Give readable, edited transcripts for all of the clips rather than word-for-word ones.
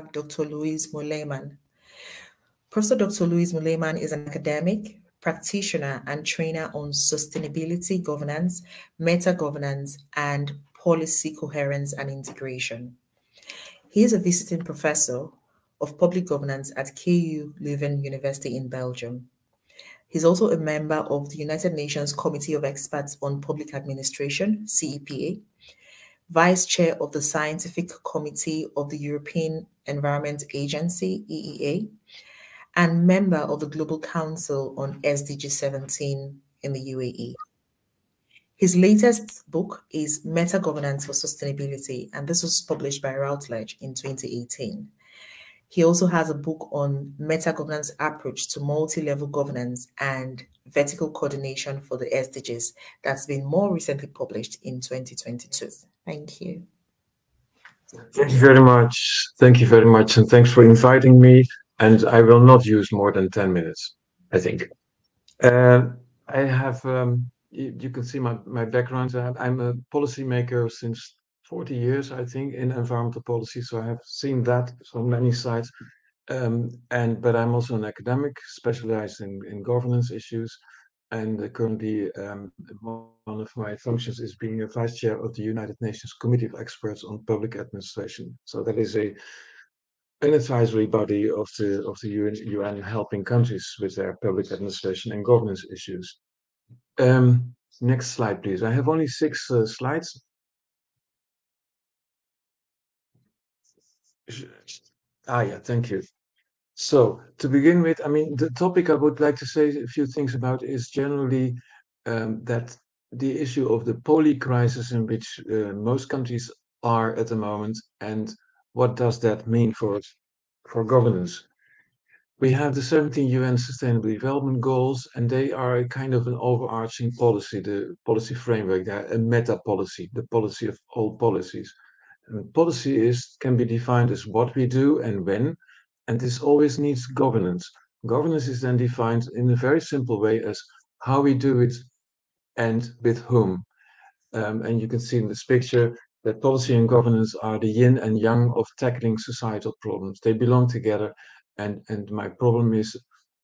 have Dr. Louis Meuleman. Professor Dr. Louis Meuleman is an academic, practitioner, and trainer on sustainability governance, meta-governance, and policy coherence and integration. He is a visiting professor of public governance at KU Leuven University in Belgium. He's also a member of the United Nations Committee of Experts on Public Administration, CEPA, Vice Chair of the Scientific Committee of the European Environment Agency, EEA, and member of the Global Council on SDG 17 in the UAE. His latest book is Meta-Governance for Sustainability, and this was published by Routledge in 2018. He also has a book on meta-governance approach to multi-level governance and vertical coordination for the SDGs that's been more recently published in 2022. Thank you. Thank you very much. Thank you very much. And thanks for inviting me. And I will not use more than 10 minutes, I think. I have, you can see my background. I'm a policymaker since 40 years, I think, in environmental policy. So I have seen that on many sides. But I'm also an academic specialized in governance issues. And currently, one of my functions is being a vice chair of the United Nations Committee of Experts on Public Administration. So that is an advisory body of the UN helping countries with their public administration and governance issues. Next slide, please. I have only 6 slides. Yeah, thank you. So to begin with, I mean, the topic I would like to say a few things about is generally that the issue of the polycrisis in which most countries are at the moment, and what does that mean for governance. We have the 17 UN Sustainable Development Goals, and they are a kind of an overarching policy, the policy framework, a meta policy, the policy of all policies. And policy can be defined as what we do and when, and this always needs governance. Governance is then defined in a very simple way as how we do it and with whom. And you can see in this picture that policy and governance are the yin and yang of tackling societal problems. They belong together. And my problem is,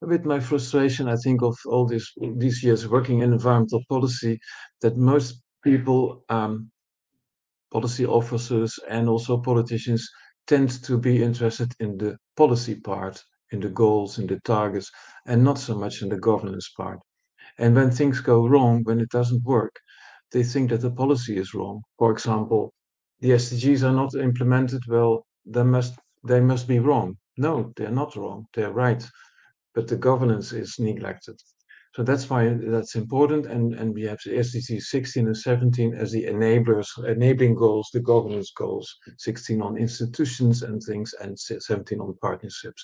with my frustration, I think, of all these years working in environmental policy, that most people, policy officers and also politicians, tend to be interested in the policy part, in the goals, in the targets, and not so much in the governance part. And when things go wrong, when it doesn't work, they think that the policy is wrong. For example, the SDGs are not implemented well, they must be wrong. No, they're not wrong, they're right, but the governance is neglected. So that's why that's important, and we have the SDGs 16 and 17 as the enabling goals, the governance goals, 16 on institutions and things, and 17 on partnerships.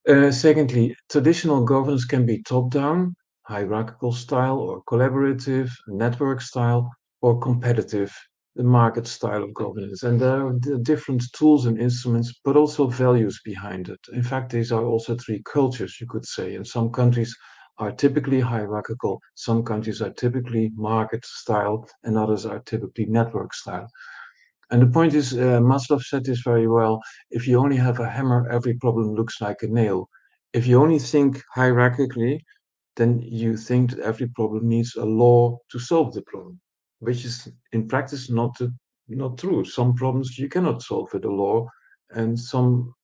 Secondly, traditional governance can be top-down, hierarchical style, or collaborative, network style, or competitive, the market style of governance. And there are different tools and instruments, but also values behind it. In fact, these are also 3 cultures, you could say. In some countries are typically hierarchical, some countries are typically market style, and others are typically network style. And the point is, Maslow said this very well, if you only have a hammer, every problem looks like a nail. If you only think hierarchically, then you think that every problem needs a law to solve the problem, which is in practice not true. Some problems you cannot solve with a law, and some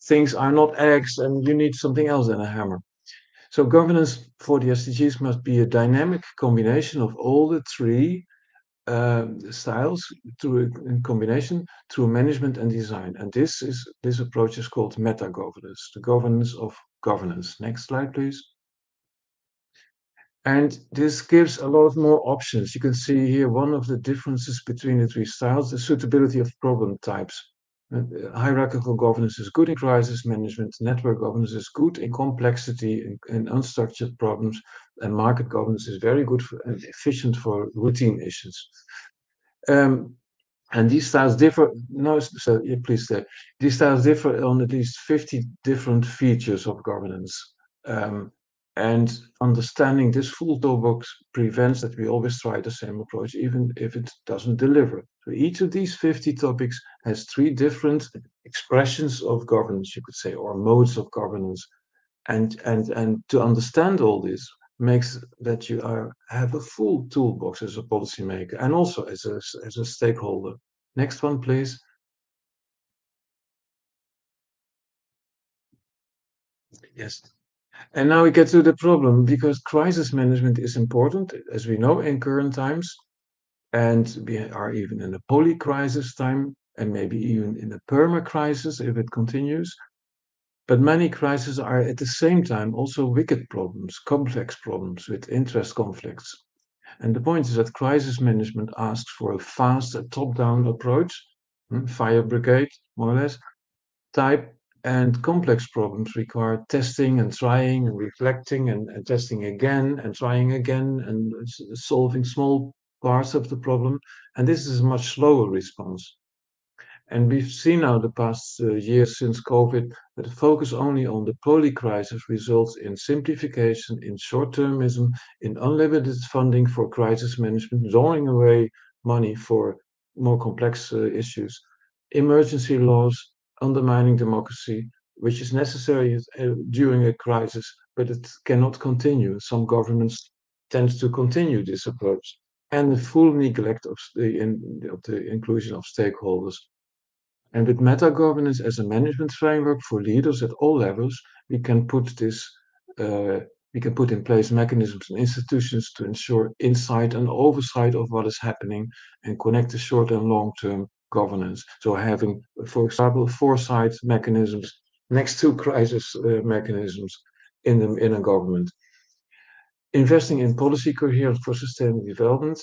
things are not eggs, and you need something else than a hammer. So governance for the SDGs must be a dynamic combination of all the 3 styles in combination through management and design. And this approach is called meta-governance, the governance of governance. Next slide, please. And this gives a lot more options. You can see here one of the differences between the 3 styles, the suitability of problem types. Hierarchical governance is good in crisis management, network governance is good in complexity and unstructured problems, and market governance is very good and efficient for routine issues. And these styles differ. No, so yeah, please stay. These styles differ on at least 50 different features of governance. And understanding this full toolbox prevents that we always try the same approach, even if it doesn't deliver. So each of these 50 topics has 3 different expressions of governance, you could say, or modes of governance. And to understand all this makes that you have a full toolbox as a policymaker and also as a stakeholder. Next one, please. Yes. And now we get to the problem, because crisis management is important, as we know, in current times. And we are even in a polycrisis time, and maybe even in a perma-crisis if it continues. But many crises are at the same time also wicked problems, complex problems with interest conflicts. And the point is that crisis management asks for a fast, top-down approach, fire brigade, more or less, type, and complex problems require testing and trying and reflecting and testing again and trying again and solving small parts of the problem. And this is a much slower response. And we've seen now the past years since COVID that the focus only on the polycrisis results in simplification, in short-termism, in unlimited funding for crisis management, drawing away money for more complex issues, emergency laws, undermining democracy, which is necessary during a crisis, but it cannot continue. Some governments tend to continue this approach, and the full neglect of the inclusion of stakeholders. And with meta-governance as a management framework for leaders at all levels, we can put this, we can put in place mechanisms and institutions to ensure insight and oversight of what is happening and connect the short and long-term governance. So having, for example, foresight mechanisms next to crisis mechanisms in a government. Investing in policy coherence for sustainable development,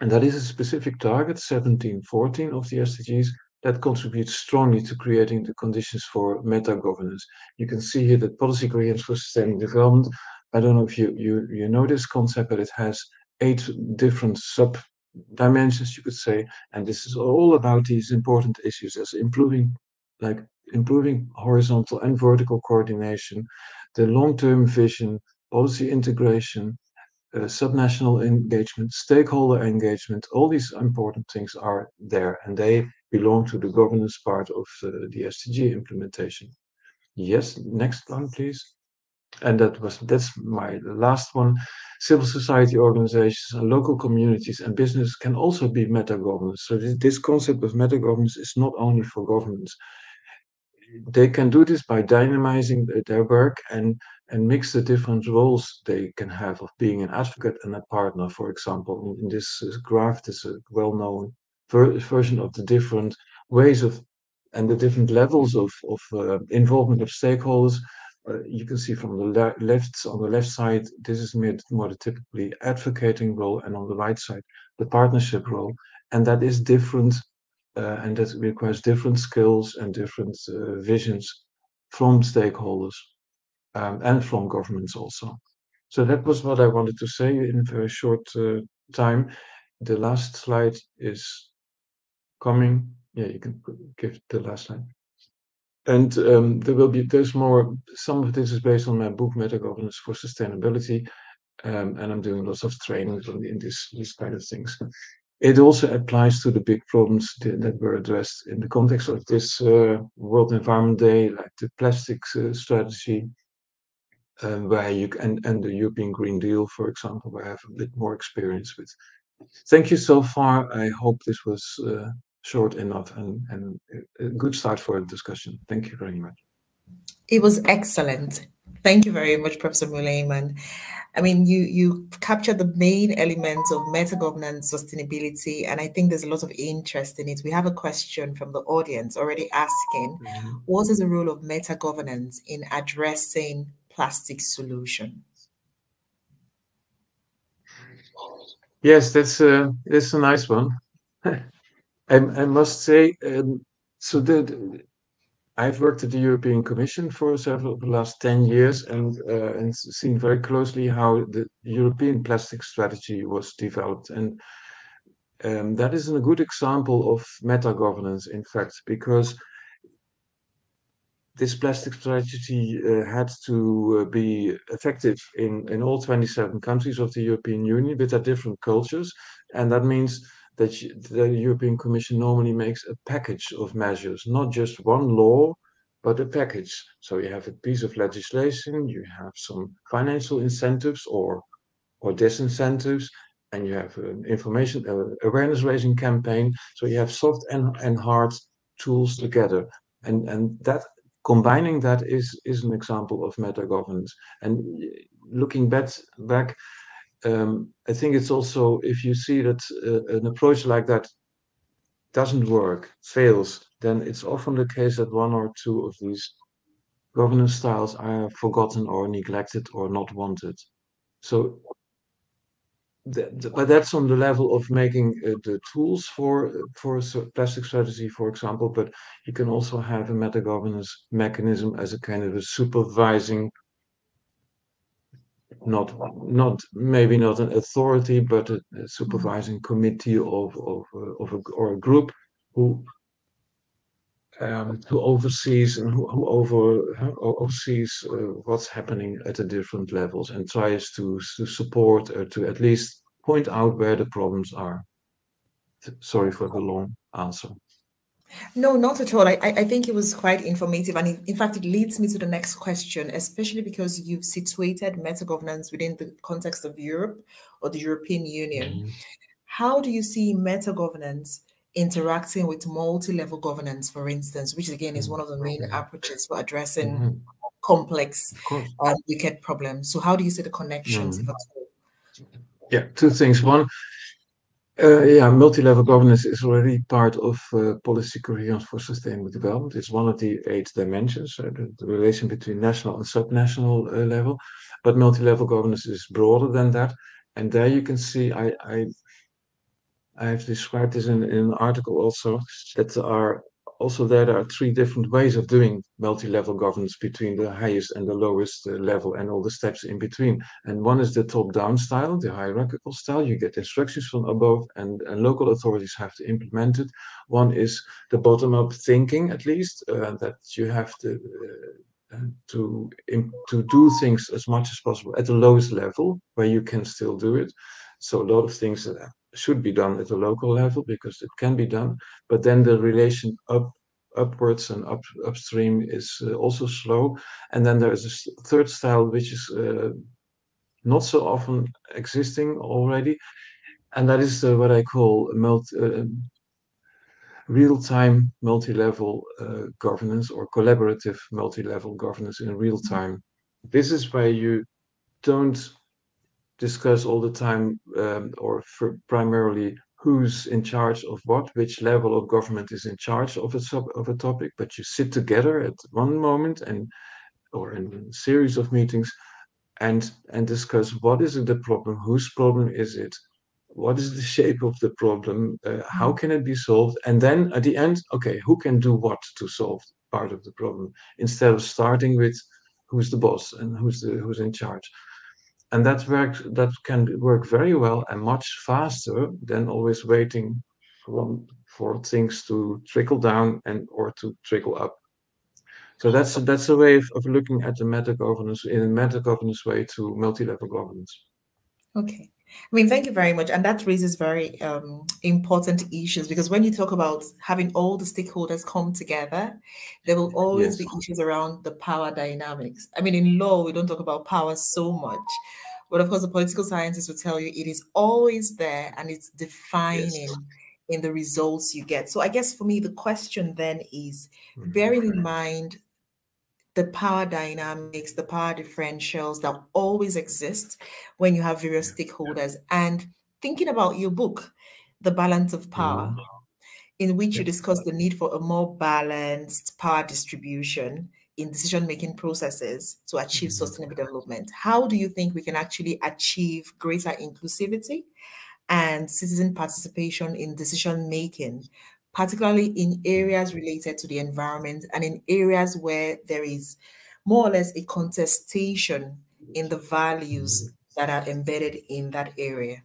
and that is a specific target, 1714 of the SDGs, that contributes strongly to creating the conditions for meta-governance. You can see here that policy coherence for sustainable development, I don't know if you know this concept, but it has 8 different sub-dimensions, you could say, and this is all about these important issues as improving horizontal and vertical coordination, the long-term vision, policy integration, subnational engagement, stakeholder engagement, all these important things are there, and they belong to the governance part of the SDG implementation. Yes, next one, please. And that's my last one. Civil society organizations and local communities and business can also be meta-governance. So this concept of meta-governance is not only for governments. They can do this by dynamizing their work and mix the different roles they can have of being an advocate and a partner. For example, in this graph, this is a well-known version of the different ways of and the different levels of involvement of stakeholders. You can see from the on the left side, this is more the typically advocating role, and on the right side, the partnership role, and that is different and that requires different skills and different visions from stakeholders and from governments also. So that was what I wanted to say in a very short time. The last slide is coming. Yeah, you can give the last slide. And there's more. Some of this is based on my book, Meta-Governance for Sustainability, and I'm doing lots of trainings in these kind of things. It also applies to the big problems that were addressed in the context of this World Environment Day, like the plastics strategy, where and the European Green Deal, for example, where I have a bit more experience with. Thank you so far. I hope this was short enough and a good start for a discussion. Thank you very much. It was excellent. Thank you very much, Professor Meuleman. I mean, you captured the main elements of meta-governance sustainability, and I think there's a lot of interest in it. We have a question from the audience already asking, what is the role of meta-governance in addressing plastic solution? Yes, that's a nice one. I must say, so I've worked at the European Commission for the last 10 years and seen very closely how the European plastic strategy was developed. And that is a good example of meta-governance, in fact, because this plastic strategy had to be effective in all 27 countries of the European Union with their different cultures. And that means that the European Commission normally makes a package of measures, not just one law, but a package. So you have a piece of legislation, you have some financial incentives or disincentives, and you have an information awareness raising campaign. So you have soft and hard tools together, and that combining that is an example of meta governance. And looking back, I think it's also, if you see that an approach like that doesn't work, fails, then it's often the case that one or two of these governance styles are forgotten or neglected or not wanted. So but that's on the level of making the tools for a plastic strategy, for example. But you can also have a meta governance mechanism as a kind of a supervising, not maybe not an authority, but a supervising committee of a group who oversees and who oversees what's happening at the different levels and tries to support or to at least point out where the problems are. Sorry for the long answer. No, not at all. I think it was quite informative. And in fact, it leads me to the next question, especially because you've situated meta governance within the context of Europe or the European Union. Mm-hmm. How do you see meta governance interacting with multi-level governance, for instance, which again is one of the main approaches for addressing complex, wicked problems? So how do you see the connections, if at all? Yeah, two things. One, yeah, multi-level governance is already part of policy coherence for sustainable development. It's one of the 8 dimensions, the relation between national and subnational level. But multi-level governance is broader than that. And there you can see, I have described this in an article also, that there are 3 different ways of doing multi-level governance between the highest and the lowest level and all the steps in between. And one is the top-down style, the hierarchical style. You get instructions from above and local authorities have to implement it. One is the bottom-up thinking, at least, that you have to do things as much as possible at the lowest level where you can still do it. So a lot of things should be done at the local level because it can be done, but then the relation upwards and upstream is also slow. And then there is a third style which is not so often existing already, and that is what I call real-time multi-level governance or collaborative multi-level governance in real time. This is where you don't discuss all the time primarily who's in charge of what, which level of government is in charge of a topic, but you sit together at one moment or in a series of meetings and discuss what is the problem, whose problem is it, what is the shape of the problem, how can it be solved, and then at the end, okay, who can do what to solve part of the problem, instead of starting with who's the boss and who's in charge. And that can work very well and much faster than always waiting for things to trickle down or to trickle up. So that's a way of looking at the meta governance in a meta governance way to multi-level governance. Okay. I mean, thank you very much. And that raises very important issues, because when you talk about having all the stakeholders come together, there will always be issues around the power dynamics. I mean, in law, we don't talk about power so much, but of course, the political scientists will tell you it is always there and it's defining in the results you get. So I guess for me, the question then is, bearing in mind the power dynamics, the power differentials that always exist when you have various stakeholders, and thinking about your book, The Balance of Power, in which you discuss the need for a more balanced power distribution in decision-making processes to achieve sustainable development. How do you think we can actually achieve greater inclusivity and citizen participation in decision-making, particularly in areas related to the environment and in areas where there is more or less a contestation in the values that are embedded in that area?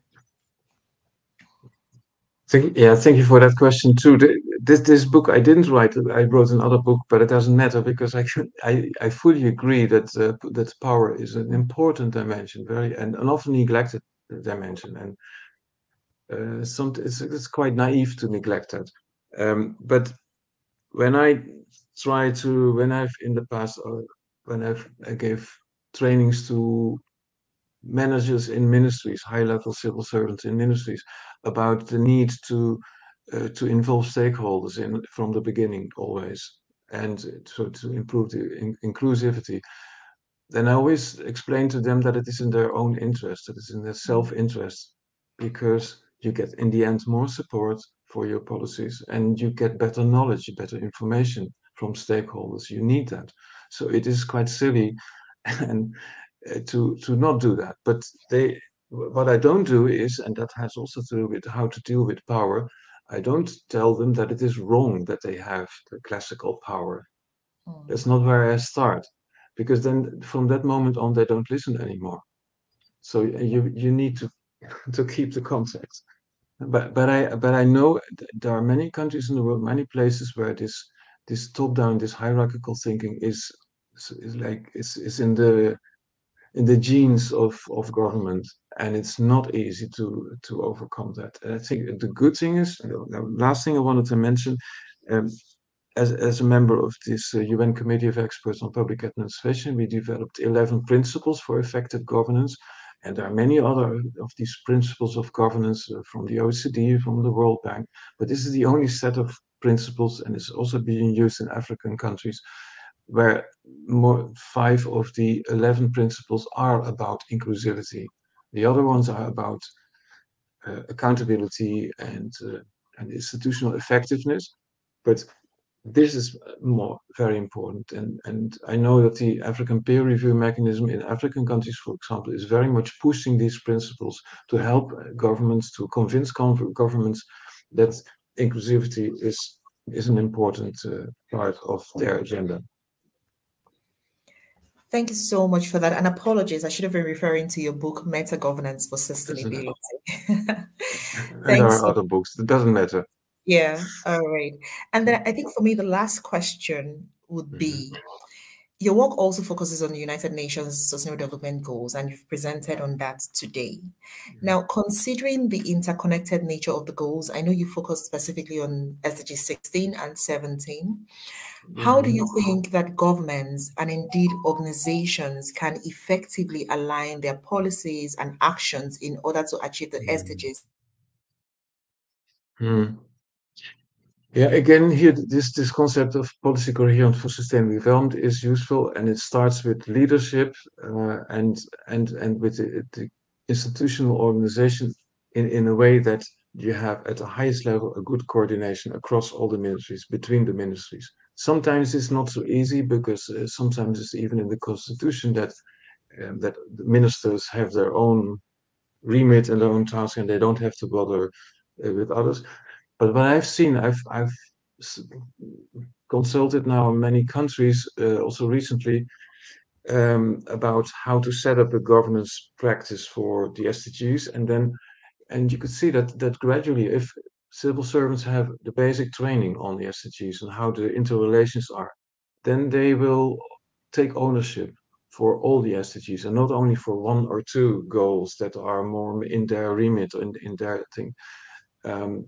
Thank you for that question too. This book I didn't write. I wrote another book, but it doesn't matter because I fully agree that that power is an important dimension, very and an often neglected dimension, and it's quite naive to neglect that. But when when I've in the past, when I gave trainings to managers in ministries, high-level civil servants in ministries, about the need to involve stakeholders in from the beginning always, and so to improve the inclusivity. Then I always explain to them that it is in their own interest, that it's in their self-interest, because you get in the end more support for your policies and you get better knowledge, better information from stakeholders. You need that. So it is quite silly and to not do that. But what I don't do is, and that has also to do with how to deal with power, I don't tell them that it is wrong that they have the classical power. That's not where I start, because then from that moment on they don't listen anymore. So you need to to keep the contact. But I know there are many countries in the world, many places where this top down, this hierarchical thinking is like is in the genes of government, and it's not easy to overcome that. And I think the good thing is, the last thing I wanted to mention, um, as a member of this UN Committee of Experts on Public Administration, we developed 11 principles for effective governance. And there are many other of these principles of governance from the OECD, from the World Bank. But this is the only set of principles, and it's also being used in African countries, where five of the 11 principles are about inclusivity. The other ones are about accountability and institutional effectiveness. But this is more very important. And I know that the African peer review mechanism in African countries, for example, is very much pushing these principles to help governments, to convince governments that inclusivity is an important part of their agenda. Thank you so much for that. And apologies, I should have been referring to your book, Meta-Governance for Sustainability. And there are other books. It doesn't matter. Yeah, all right. And then I think for me, the last question would be, your work also focuses on the United Nations Sustainable Development Goals, and you've presented on that today. Now, considering the interconnected nature of the goals, I know you focus specifically on SDG 16 and 17. How do you think that governments and indeed organizations can effectively align their policies and actions in order to achieve the SDGs? Yeah, again, here this concept of policy coherence for sustainable development is useful, and it starts with leadership and with the institutional organization in a way that you have at the highest level a good coordination across all the ministries, between the ministries. Sometimes it's not so easy because sometimes it's even in the constitution that that the ministers have their own remit and their own task, and they don't have to bother with others. But what I've seen, I've consulted now many countries, also recently, about how to set up a governance practice for the SDGs, and you could see that gradually, if civil servants have the basic training on the SDGs and how the interrelations are, then they will take ownership for all the SDGs and not only for one or two goals that are more in their remit or in their thing.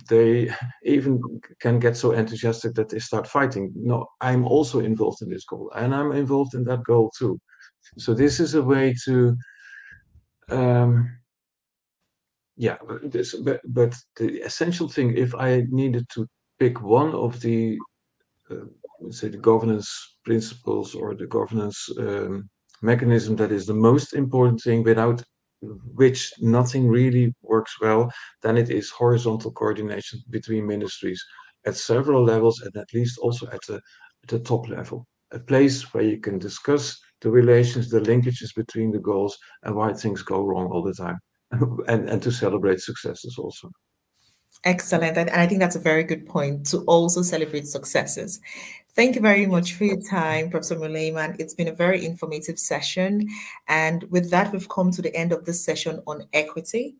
They even can get so enthusiastic that they start fighting. No, I'm also involved in this goal, and I'm involved in that goal too. So this is a way to, yeah. But the essential thing, if I needed to pick one of the, let's say, the governance principles or the governance mechanism that is the most important thing, without which nothing really works well, then it is horizontal coordination between ministries at several levels, and at least also at the top level. A place where you can discuss the relations, the linkages between the goals, and why things go wrong all the time, and to celebrate successes also. Excellent. And I think that's a very good point, to also celebrate successes. Thank you very much for your time, Professor Meuleman. It's been a very informative session. And with that, we've come to the end of this session on equity.